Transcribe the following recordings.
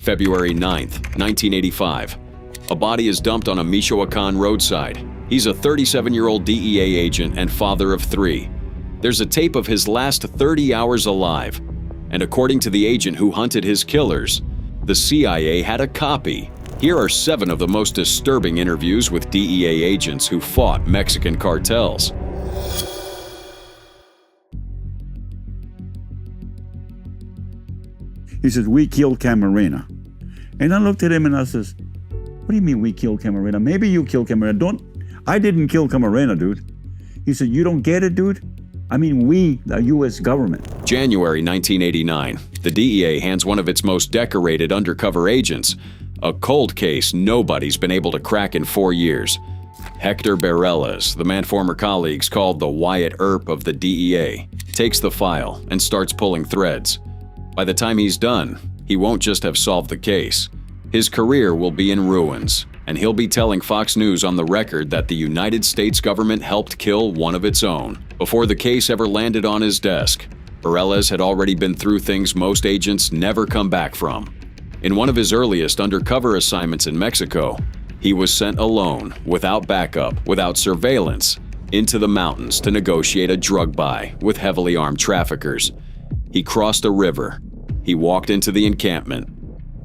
February 9th, 1985. A body is dumped on a Michoacan roadside. He's a 37-year-old DEA agent and father of 3. There's a tape of his last 30 hours alive. And according to the agent who hunted his killers, the CIA had a copy. Here are 7 of the most disturbing interviews with DEA agents who fought Mexican cartels. He says, "We killed Camarena." And I looked at him and I says, "What do you mean we killed Camarena? Maybe you killed Camarena. I didn't kill Camarena, dude." He said, "You don't get it, dude? I mean, we, the U.S. government." January 1989. The DEA hands one of its most decorated undercover agents a cold case nobody's been able to crack in 4 years. Hector Barelas, the man former colleagues called the Wyatt Earp of the DEA, takes the file and starts pulling threads. By the time he's done, he won't just have solved the case. His career will be in ruins, and he'll be telling Fox News on the record that the United States government helped kill one of its own. Before the case ever landed on his desk, Barelas had already been through things most agents never come back from. In one of his earliest undercover assignments in Mexico, he was sent alone, without backup, without surveillance, into the mountains to negotiate a drug buy with heavily armed traffickers. He crossed a river. He walked into the encampment.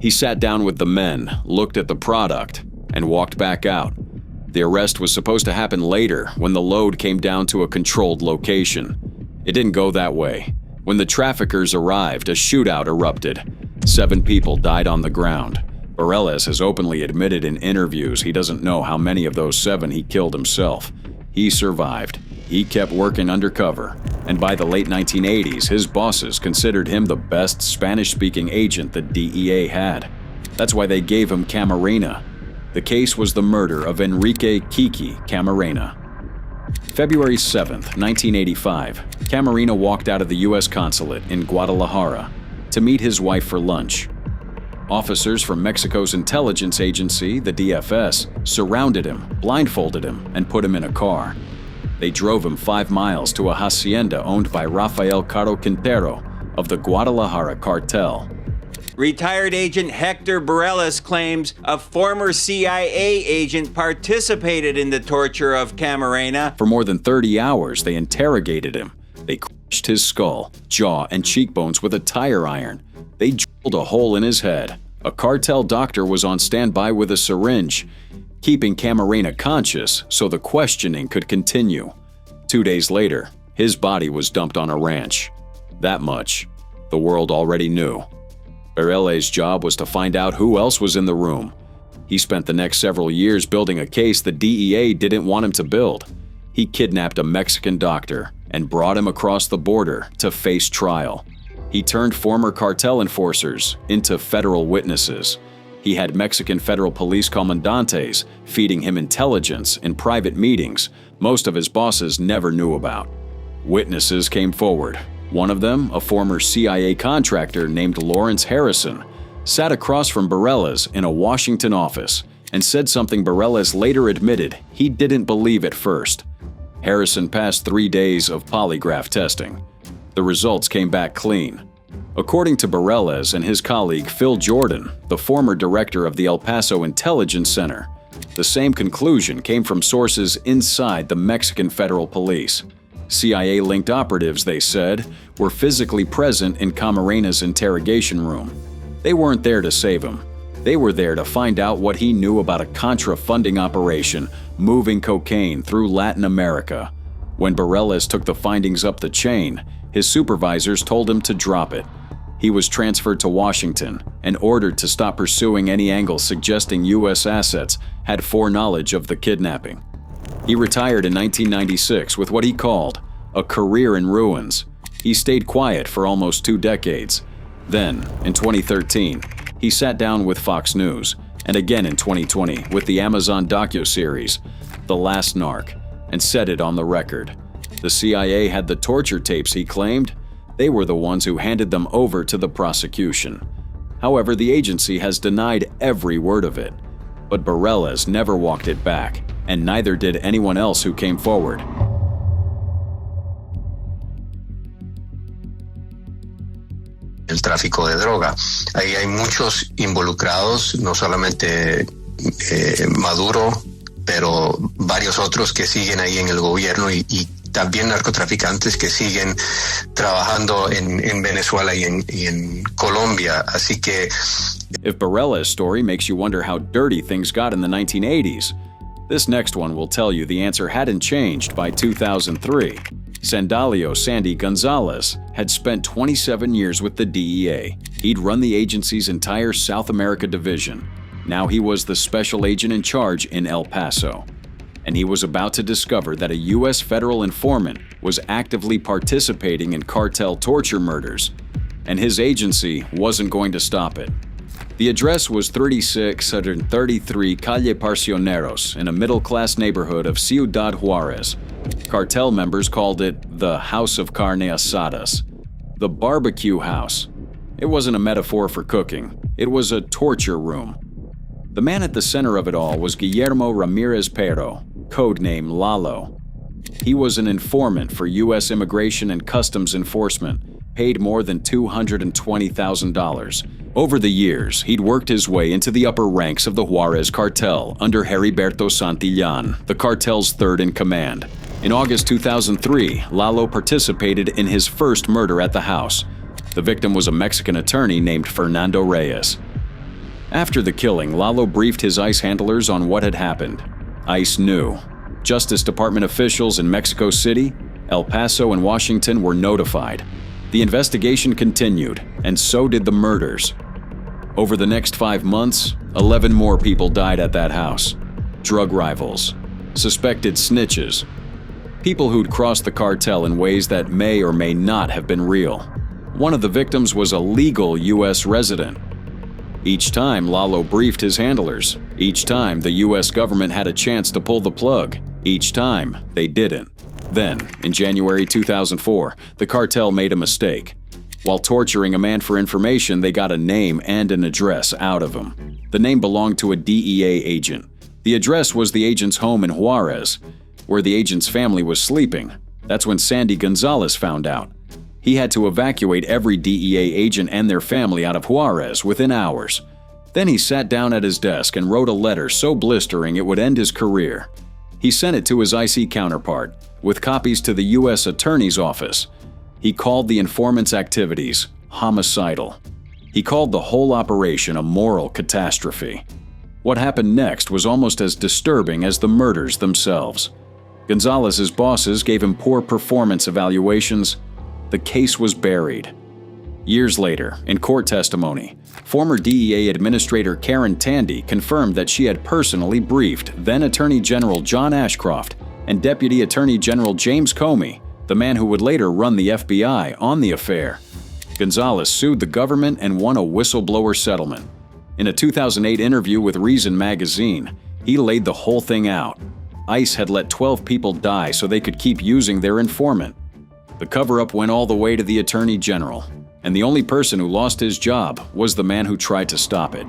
He sat down with the men, looked at the product, and walked back out. The arrest was supposed to happen later when the load came down to a controlled location. It didn't go that way. When the traffickers arrived, a shootout erupted. 7 people died on the ground. Barelas has openly admitted in interviews he doesn't know how many of those 7 he killed himself. He survived. He kept working undercover, and by the late 1980s, his bosses considered him the best Spanish-speaking agent the DEA had. That's why they gave him Camarena. The case was the murder of Enrique Kiki Camarena. February 7th, 1985, Camarena walked out of the U.S. consulate in Guadalajara to meet his wife for lunch. Officers from Mexico's intelligence agency, the DFS, surrounded him, blindfolded him, and put him in a car. They drove him 5 miles to a hacienda owned by Rafael Caro Quintero of the Guadalajara cartel. Retired agent Hector Barelas claims a former CIA agent participated in the torture of Camarena. For more than 30 hours, they interrogated him. They crushed his skull, jaw, and cheekbones with a tire iron. They drilled a hole in his head. A cartel doctor was on standby with a syringe, keeping Camarena conscious so the questioning could continue. 2 days later, his body was dumped on a ranch. That much the world already knew. Barelas' job was to find out who else was in the room. He spent the next several years building a case the DEA didn't want him to build. He kidnapped a Mexican doctor and brought him across the border to face trial. He turned former cartel enforcers into federal witnesses. He had Mexican federal police comandantes feeding him intelligence in private meetings most of his bosses never knew about. Witnesses came forward. One of them, a former CIA contractor named Lawrence Harrison, sat across from Barelas in a Washington office and said something Barelas later admitted he didn't believe at first. Harrison passed 3 days of polygraph testing. The results came back clean. According to Barelas and his colleague Phil Jordan, the former director of the El Paso Intelligence Center, the same conclusion came from sources inside the Mexican Federal Police. CIA-linked operatives, they said, were physically present in Camarena's interrogation room. They weren't there to save him. They were there to find out what he knew about a Contra funding operation moving cocaine through Latin America. When Barelas took the findings up the chain, his supervisors told him to drop it. He was transferred to Washington and ordered to stop pursuing any angle suggesting U.S. assets had foreknowledge of the kidnapping. He retired in 1996 with what he called a career in ruins. He stayed quiet for almost 2 decades. Then, in 2013, he sat down with Fox News, and again in 2020 with the Amazon docuseries, The Last Narc, and said it on the record. The CIA had the torture tapes, he claimed. They were the ones who handed them over to the prosecution. However, the agency has denied every word of it. But Barelas never walked it back, and neither did anyone else who came forward. Esta tráfico de droga. Ahí hay muchos involucrados, no solamente Maduro, pero varios otros que siguen ahí en el gobierno y también narcotraficantes que siguen trabajando en Venezuela y en Colombia. Así que... If Barella's story makes you wonder how dirty things got in the 1980s, this next one will tell you the answer hadn't changed by 2003. Sandalio Sandy Gonzalez had spent 27 years with the DEA. He'd run the agency's entire South America division. Now he was the special agent in charge in El Paso. And he was about to discover that a U.S. federal informant was actively participating in cartel torture murders, and his agency wasn't going to stop it. The address was 3633 Calle Parsioneros in a middle-class neighborhood of Ciudad Juarez. Cartel members called it the House of Carne Asadas, the barbecue house. It wasn't a metaphor for cooking, it was a torture room. The man at the center of it all was Guillermo Ramirez Pero, codename Lalo. He was an informant for U.S. Immigration and Customs Enforcement, paid more than $220,000. Over the years, he'd worked his way into the upper ranks of the Juarez cartel under Heriberto Santillan, the cartel's third in command. In August 2003, Lalo participated in his first murder at the house. The victim was a Mexican attorney named Fernando Reyes. After the killing, Lalo briefed his ICE handlers on what had happened. ICE knew. Justice Department officials in Mexico City, El Paso, and Washington were notified. The investigation continued, and so did the murders. Over the next 5 months, 11 more people died at that house. Drug rivals, suspected snitches, people who'd crossed the cartel in ways that may or may not have been real. One of the victims was a legal U.S. resident. Each time, Lalo briefed his handlers. Each time, the U.S. government had a chance to pull the plug. Each time, they didn't. Then, in January 2004, the cartel made a mistake. While torturing a man for information, they got a name and an address out of him. The name belonged to a DEA agent. The address was the agent's home in Juarez, where the agent's family was sleeping. That's when Sandy Gonzalez found out. He had to evacuate every DEA agent and their family out of Juarez within hours. Then he sat down at his desk and wrote a letter so blistering it would end his career. He sent it to his IC counterpart, with copies to the U.S. Attorney's Office. He called the informant's activities homicidal. He called the whole operation a moral catastrophe. What happened next was almost as disturbing as the murders themselves. Gonzalez's bosses gave him poor performance evaluations. The case was buried. Years later, in court testimony, former DEA Administrator Karen Tandy confirmed that she had personally briefed then Attorney General John Ashcroft and Deputy Attorney General James Comey, the man who would later run the FBI, on the affair. Gonzalez sued the government and won a whistleblower settlement. In a 2008 interview with Reason magazine, he laid the whole thing out. ICE had let 12 people die so they could keep using their informant. The cover-up went all the way to the Attorney General, and the only person who lost his job was the man who tried to stop it.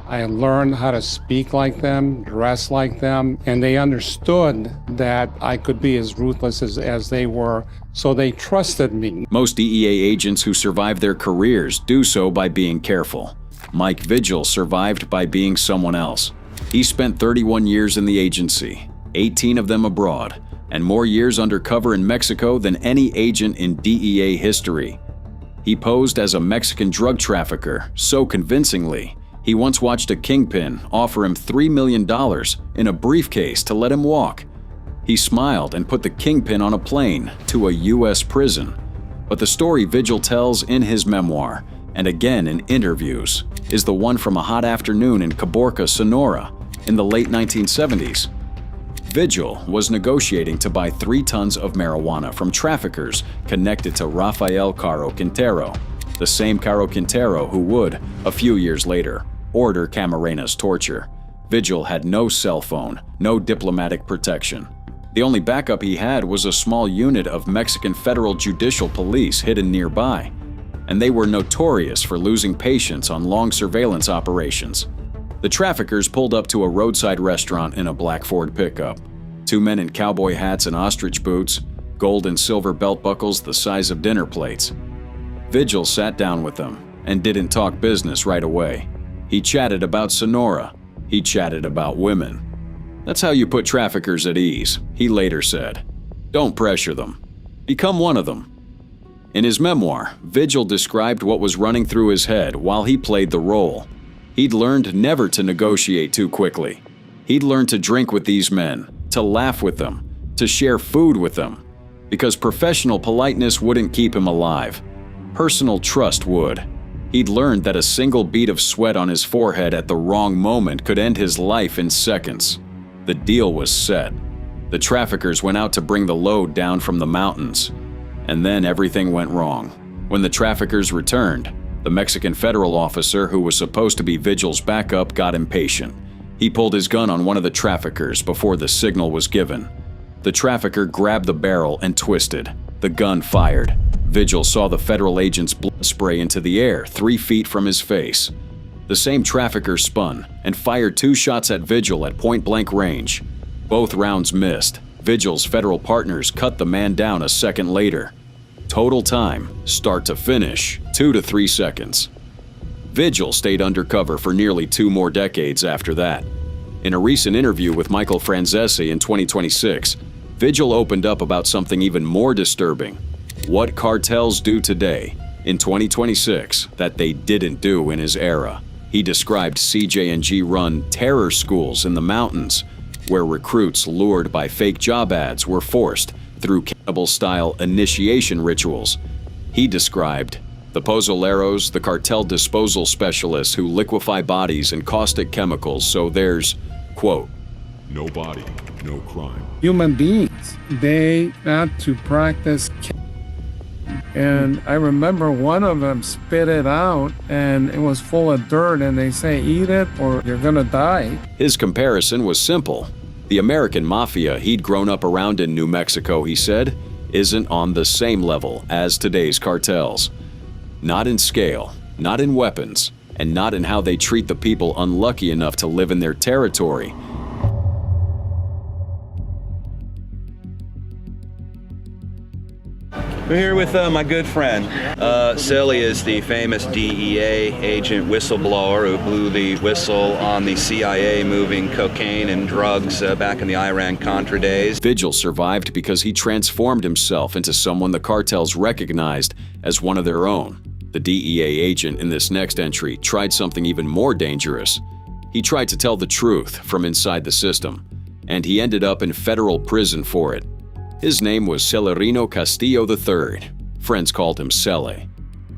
I learned how to speak like them, dress like them, and they understood that I could be as ruthless as they were, so they trusted me. Most DEA agents who survive their careers do so by being careful. Mike Vigil survived by being someone else. He spent 31 years in the agency, 18 of them abroad, and more years undercover in Mexico than any agent in DEA history. He posed as a Mexican drug trafficker so convincingly, he once watched a kingpin offer him $3 million in a briefcase to let him walk. He smiled and put the kingpin on a plane to a U.S. prison. But the story Vigil tells in his memoir, and again in interviews, is the one from a hot afternoon in Caborca, Sonora, in the late 1970s. Vigil was negotiating to buy 3 tons of marijuana from traffickers connected to Rafael Caro Quintero, the same Caro Quintero who would, a few years later, order Camarena's torture. Vigil had no cell phone, no diplomatic protection. The only backup he had was a small unit of Mexican Federal Judicial Police hidden nearby, and they were notorious for losing patience on long surveillance operations. The traffickers pulled up to a roadside restaurant in a black Ford pickup. 2 men in cowboy hats and ostrich boots, gold and silver belt buckles the size of dinner plates. Vigil sat down with them and didn't talk business right away. He chatted about Sonora. He chatted about women. That's how you put traffickers at ease, he later said. Don't pressure them. Become one of them. In his memoir, Vigil described what was running through his head while he played the role. He'd learned never to negotiate too quickly. He'd learned to drink with these men, to laugh with them, to share food with them, because professional politeness wouldn't keep him alive. Personal trust would. He'd learned that a single bead of sweat on his forehead at the wrong moment could end his life in seconds. The deal was set. The traffickers went out to bring the load down from the mountains. And then everything went wrong. When the traffickers returned, the Mexican federal officer who was supposed to be Vigil's backup got impatient. He pulled his gun on one of the traffickers before the signal was given. The trafficker grabbed the barrel and twisted. The gun fired. Vigil saw the federal agent's blood spray into the air 3 feet from his face. The same trafficker spun and fired 2 shots at Vigil at point-blank range. Both rounds missed. Vigil's federal partners cut the man down a second later. Total time, start to finish, 2 to 3 seconds. Vigil stayed undercover for nearly 2 more decades after that. In a recent interview with Michael Franzese in 2026, Vigil opened up about something even more disturbing. What cartels do today, in 2026, that they didn't do in his era. He described CJ&G-run terror schools in the mountains, where recruits lured by fake job ads were forced through cannibal-style initiation rituals. He described the pozoleros, the cartel disposal specialists who liquefy bodies in caustic chemicals so there's, quote, no body, no crime. Human beings, they had to practice. And I remember one of them spit it out and it was full of dirt and they say, eat it or you're gonna die. His comparison was simple. The American mafia he'd grown up around in New Mexico, he said, isn't on the same level as today's cartels. Not in scale, not in weapons, and not in how they treat the people unlucky enough to live in their territory. We're here with my good friend. Silly is the famous DEA agent whistleblower who blew the whistle on the CIA moving cocaine and drugs back in the Iran-Contra days. Vigil survived because he transformed himself into someone the cartels recognized as one of their own. The DEA agent in this next entry tried something even more dangerous. He tried to tell the truth from inside the system, and he ended up in federal prison for it. His name was Celerino Castillo III. Friends called him Cele.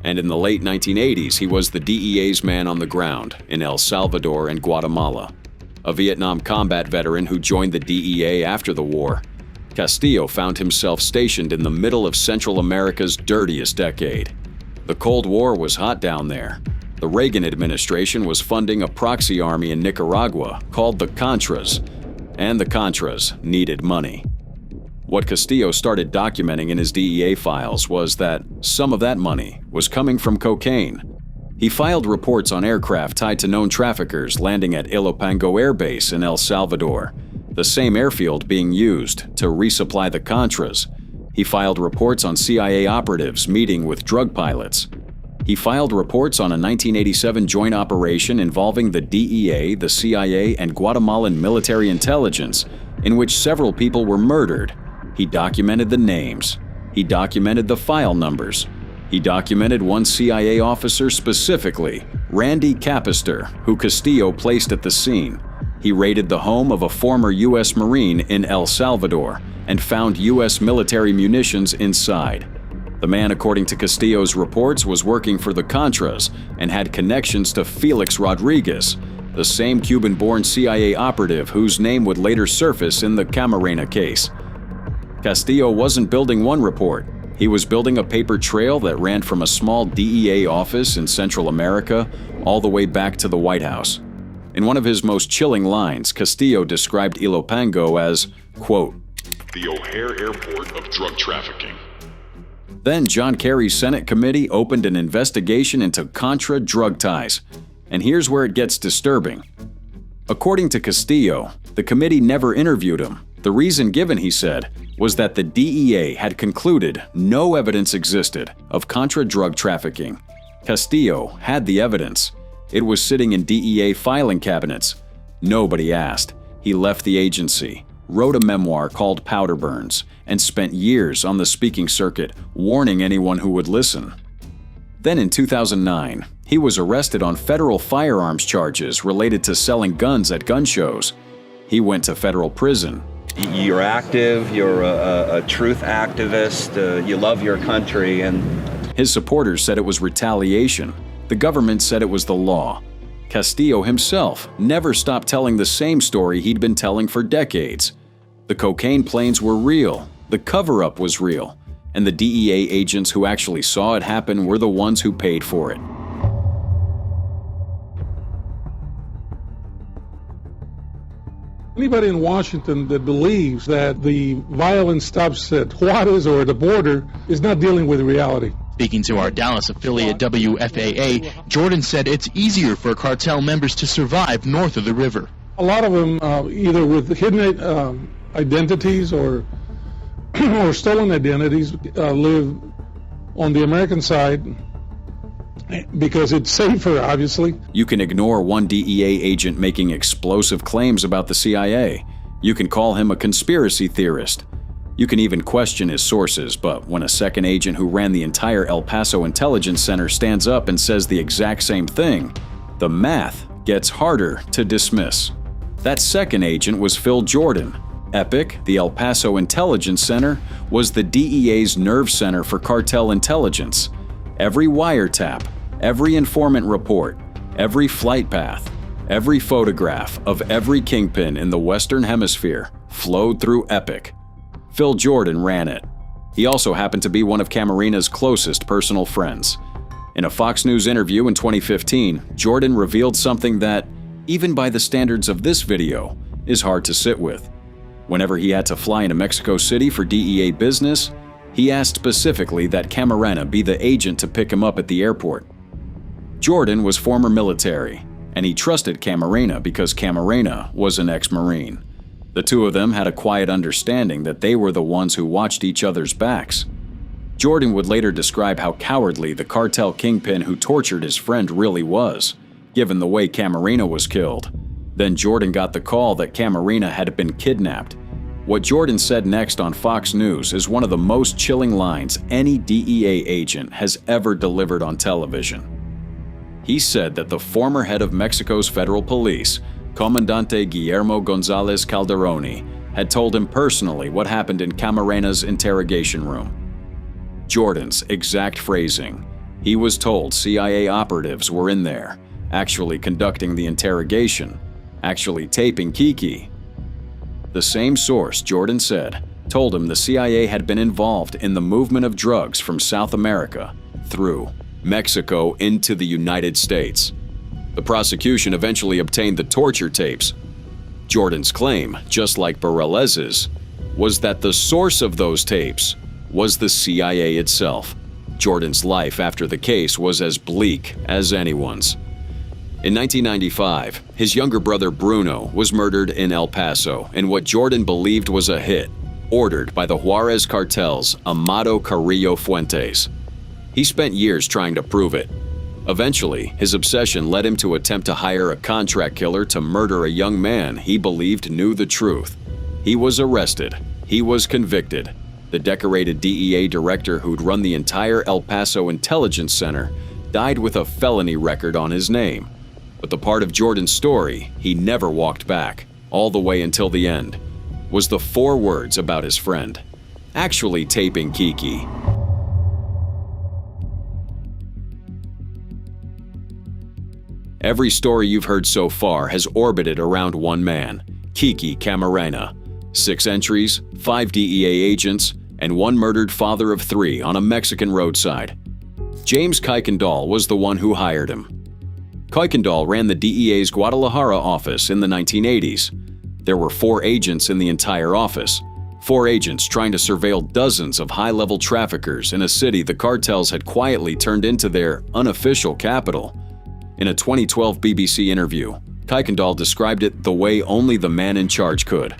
And in the late 1980s, he was the DEA's man on the ground in El Salvador and Guatemala. A Vietnam combat veteran who joined the DEA after the war, Castillo found himself stationed in the middle of Central America's dirtiest decade. The Cold War was hot down there. The Reagan administration was funding a proxy army in Nicaragua called the Contras, and the Contras needed money. What Castillo started documenting in his DEA files was that some of that money was coming from cocaine. He filed reports on aircraft tied to known traffickers landing at Ilopango Air Base in El Salvador, the same airfield being used to resupply the Contras. He filed reports on CIA operatives meeting with drug pilots. He filed reports on a 1987 joint operation involving the DEA, the CIA, and Guatemalan military intelligence, in which several people were murdered. He documented the names. He documented the file numbers. He documented one CIA officer specifically, Randy Capister, who Castillo placed at the scene. He raided the home of a former U.S. Marine in El Salvador and found U.S. military munitions inside. The man, according to Castillo's reports, was working for the Contras and had connections to Felix Rodriguez, the same Cuban-born CIA operative whose name would later surface in the Camarena case. Castillo wasn't building one report. He was building a paper trail that ran from a small DEA office in Central America all the way back to the White House. In one of his most chilling lines, Castillo described Ilopango as, quote, the O'Hare Airport of drug trafficking. Then John Kerry's Senate committee opened an investigation into Contra drug ties. And here's where it gets disturbing. According to Castillo, the committee never interviewed him. The reason given, he said, was that the DEA had concluded no evidence existed of Contra drug trafficking. Castillo had the evidence. It was sitting in DEA filing cabinets. Nobody asked. He left the agency, wrote a memoir called Powder Burns, and spent years on the speaking circuit warning anyone who would listen. Then in 2009, he was arrested on federal firearms charges related to selling guns at gun shows. He went to federal prison. You're active, you're a truth activist, you love your country, and His supporters said it was retaliation. The government said it was the law. Castillo himself never stopped telling the same story he'd been telling for decades. The cocaine planes were real, the cover-up was real, and the DEA agents who actually saw it happen were the ones who paid for it. Anybody in Washington that believes that the violence stops at Juarez or at the border is not dealing with reality. Speaking to our Dallas affiliate WFAA, Jordan said it's easier for cartel members to survive north of the river. A lot of them, either with hidden identities or stolen identities, live on the American side because it's safer, obviously. You can ignore one DEA agent making explosive claims about the CIA. You can call him a conspiracy theorist. You can even question his sources, but when a second agent who ran the entire El Paso Intelligence Center stands up and says the exact same thing, the math gets harder to dismiss. That second agent was Phil Jordan. EPIC, the El Paso Intelligence Center, was the DEA's nerve center for cartel intelligence. Every wiretap, every informant report, every flight path, every photograph of every kingpin in the Western Hemisphere flowed through EPIC. Phil Jordan ran it. He also happened to be one of Camarena's closest personal friends. In a Fox News interview in 2015, Jordan revealed something that, even by the standards of this video, is hard to sit with. Whenever he had to fly into Mexico City for DEA business, he asked specifically that Camarena be the agent to pick him up at the airport. Jordan was former military, and he trusted Camarena because Camarena was an ex-Marine. The two of them had a quiet understanding that they were the ones who watched each other's backs. Jordan would later describe how cowardly the cartel kingpin who tortured his friend really was, given the way Camarena was killed. Then Jordan got the call that Camarena had been kidnapped. What Jordan said next on Fox News is one of the most chilling lines any DEA agent has ever delivered on television. He said that the former head of Mexico's federal police, Comandante Guillermo Gonzalez Calderoni, had told him personally what happened in Camarena's interrogation room. Jordan's exact phrasing: he was told CIA operatives were in there, actually conducting the interrogation, actually taping Kiki. The same source, Jordan said, told him the CIA had been involved in the movement of drugs from South America through Mexico into the United States. The prosecution eventually obtained the torture tapes. Jordan's claim, just like Borrelles's, was that the source of those tapes was the CIA itself. Jordan's life after the case was as bleak as anyone's. In 1995, his younger brother Bruno was murdered in El Paso in what Jordan believed was a hit, ordered by the Juarez cartel's Amado Carrillo Fuentes. He spent years trying to prove it. Eventually, his obsession led him to attempt to hire a contract killer to murder a young man he believed knew the truth. He was arrested. He was convicted. The decorated DEA director who'd run the entire El Paso Intelligence Center died with a felony record on his name. But the part of Jordan's story he never walked back, all the way until the end, was the 4 words about his friend actually taping Kiki. Every story you've heard so far has orbited around one man, Kiki Camarena. 6 entries, 5 DEA agents, and 1 murdered father of 3 on a Mexican roadside. James Kuykendall was the one who hired him. Kuykendall ran the DEA's Guadalajara office in the 1980s. There were 4 agents in the entire office. 4 agents trying to surveil dozens of high-level traffickers in a city the cartels had quietly turned into their unofficial capital. In a 2012 BBC interview, Kuykendall described it the way only the man in charge could.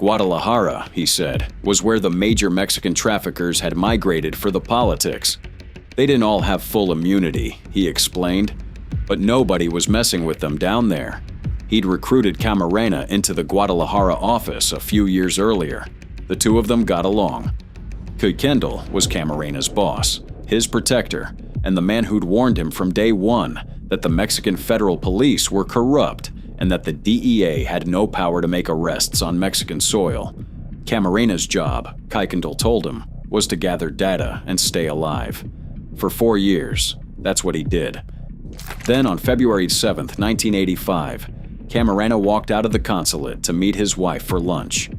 Guadalajara, he said, was where the major Mexican traffickers had migrated for the politics. They didn't all have full immunity, he explained, but nobody was messing with them down there. He'd recruited Camarena into the Guadalajara office a few years earlier. The two of them got along. Kiki was Camarena's boss, his protector, and the man who'd warned him from day one that the Mexican federal police were corrupt and that the DEA had no power to make arrests on Mexican soil. Camarena's job, Kiki told him, was to gather data and stay alive. For 4 years, that's what he did. Then on February 7, 1985, Camarena walked out of the consulate to meet his wife for lunch.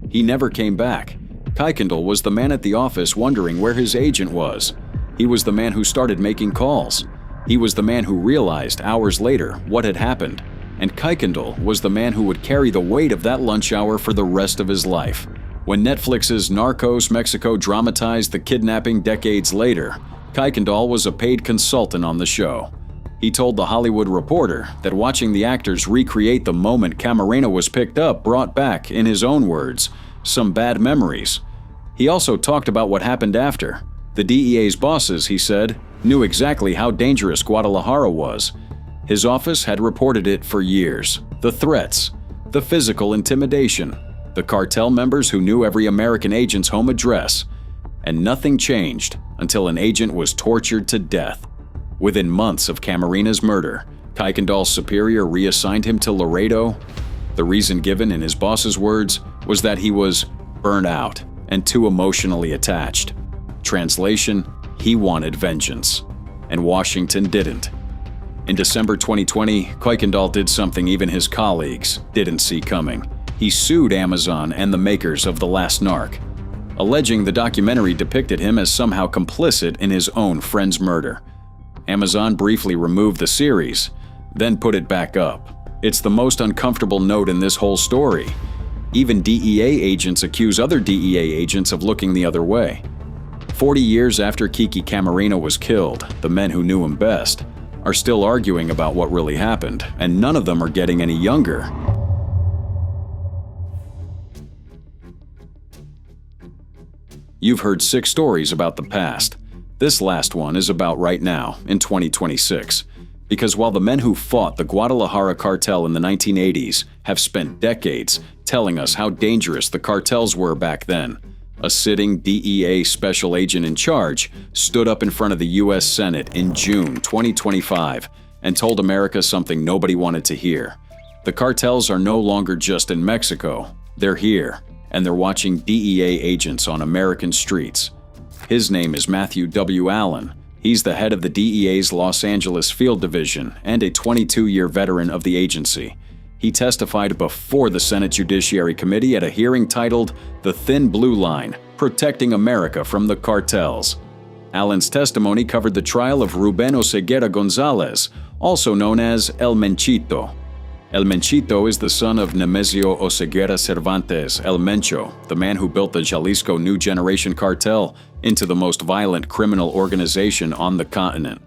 He never came back. Kiki was the man at the office wondering where his agent was. He was the man who started making calls. He was the man who realized hours later what had happened. And Kiki was the man who would carry the weight of that lunch hour for the rest of his life. When Netflix's Narcos Mexico dramatized the kidnapping decades later, Kiki was a paid consultant on the show. He told The Hollywood Reporter that watching the actors recreate the moment Camarena was picked up brought back, in his own words, some bad memories. He also talked about what happened after. The DEA's bosses, he said, knew exactly how dangerous Guadalajara was. His office had reported it for years. The threats, the physical intimidation, the cartel members who knew every American agent's home address. And nothing changed until an agent was tortured to death. Within months of Camarena's murder, Kikindall's superior reassigned him to Laredo. The reason given in his boss's words was that he was burnt out and too emotionally attached. Translation, he wanted vengeance, and Washington didn't. In December 2020, Kuykendall did something even his colleagues didn't see coming. He sued Amazon and the makers of The Last Narc, alleging the documentary depicted him as somehow complicit in his own friend's murder. Amazon briefly removed the series, then put it back up. It's the most uncomfortable note in this whole story. Even DEA agents accuse other DEA agents of looking the other way. 40 years after Kiki Camarena was killed, the men who knew him best are still arguing about what really happened, and none of them are getting any younger. You've heard 6 stories about the past. This last one is about right now, in 2026. Because while the men who fought the Guadalajara cartel in the 1980s have spent decades telling us how dangerous the cartels were back then, a sitting DEA special agent in charge stood up in front of the U.S. Senate in June 2025 and told America something nobody wanted to hear. The cartels are no longer just in Mexico. They're here, and they're watching DEA agents on American streets. His name is Matthew W. Allen. He's the head of the DEA's Los Angeles Field Division and a 22-year veteran of the agency. He testified before the Senate Judiciary Committee at a hearing titled "The Thin Blue Line: Protecting America from the Cartels." Allen's testimony covered the trial of Ruben Oseguera Gonzalez, also known as El Menchito. El Menchito is the son of Nemesio Oseguera Cervantes, El Mencho, the man who built the Jalisco New Generation Cartel into the most violent criminal organization on the continent.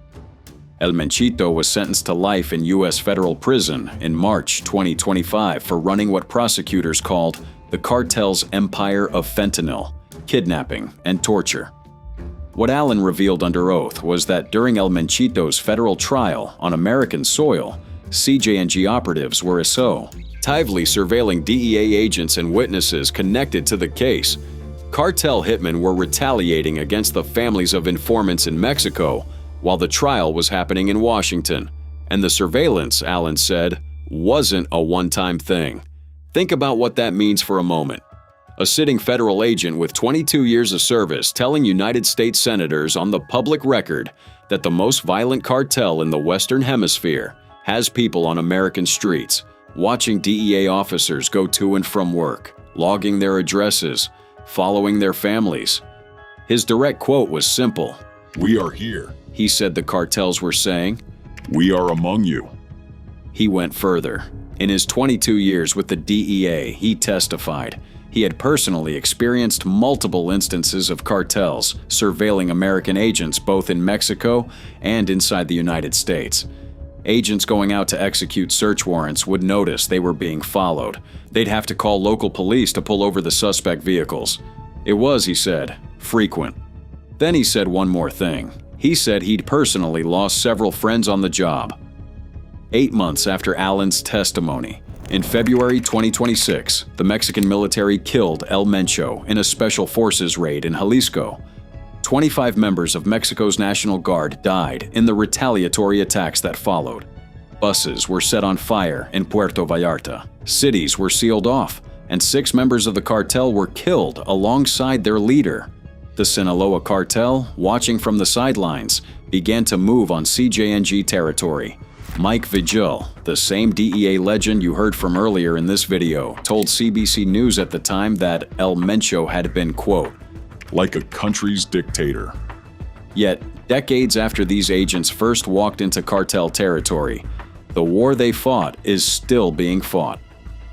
El Menchito was sentenced to life in U.S. federal prison in March 2025 for running what prosecutors called the cartel's empire of fentanyl, kidnapping, and torture. What Allen revealed under oath was that during El Menchito's federal trial on American soil, CJ&G operatives were actively surveilling DEA agents and witnesses connected to the case. Cartel hitmen were retaliating against the families of informants in Mexico while the trial was happening in Washington. And the surveillance, Allen said, wasn't a one-time thing. Think about what that means for a moment. A sitting federal agent with 22 years of service telling United States senators on the public record that the most violent cartel in the Western Hemisphere has people on American streets, watching DEA officers go to and from work, logging their addresses, following their families. His direct quote was simple. "We are here," he said the cartels were saying. "We are among you." He went further. In his 22 years with the DEA, he testified he had personally experienced multiple instances of cartels surveilling American agents both in Mexico and inside the United States. Agents going out to execute search warrants would notice they were being followed. They'd have to call local police to pull over the suspect vehicles. It was, he said, frequent. Then he said one more thing. He said he'd personally lost several friends on the job. 8 months after Allen's testimony, in February 2026, the Mexican military killed El Mencho in a special forces raid in Jalisco. 25 members of Mexico's National Guard died in the retaliatory attacks that followed. Buses were set on fire in Puerto Vallarta. Cities were sealed off, and 6 members of the cartel were killed alongside their leader. The Sinaloa cartel, watching from the sidelines, began to move on CJNG territory. Mike Vigil, the same DEA legend you heard from earlier in this video, told CBC News at the time that El Mencho had been, quote, like a country's dictator. Yet, decades after these agents first walked into cartel territory, the war they fought is still being fought.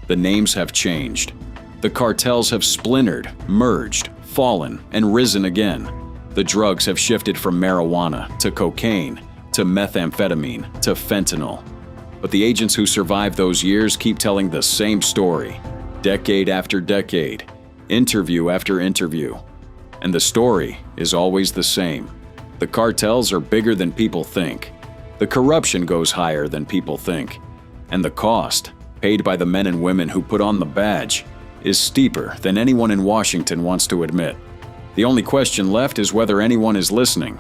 The names have changed. The cartels have splintered, merged, fallen, and risen again. The drugs have shifted from marijuana to cocaine, to methamphetamine, to fentanyl. But the agents who survived those years keep telling the same story, decade after decade, interview after interview. And the story is always the same. The cartels are bigger than people think. The corruption goes higher than people think. And the cost, paid by the men and women who put on the badge, is steeper than anyone in Washington wants to admit. The only question left is whether anyone is listening.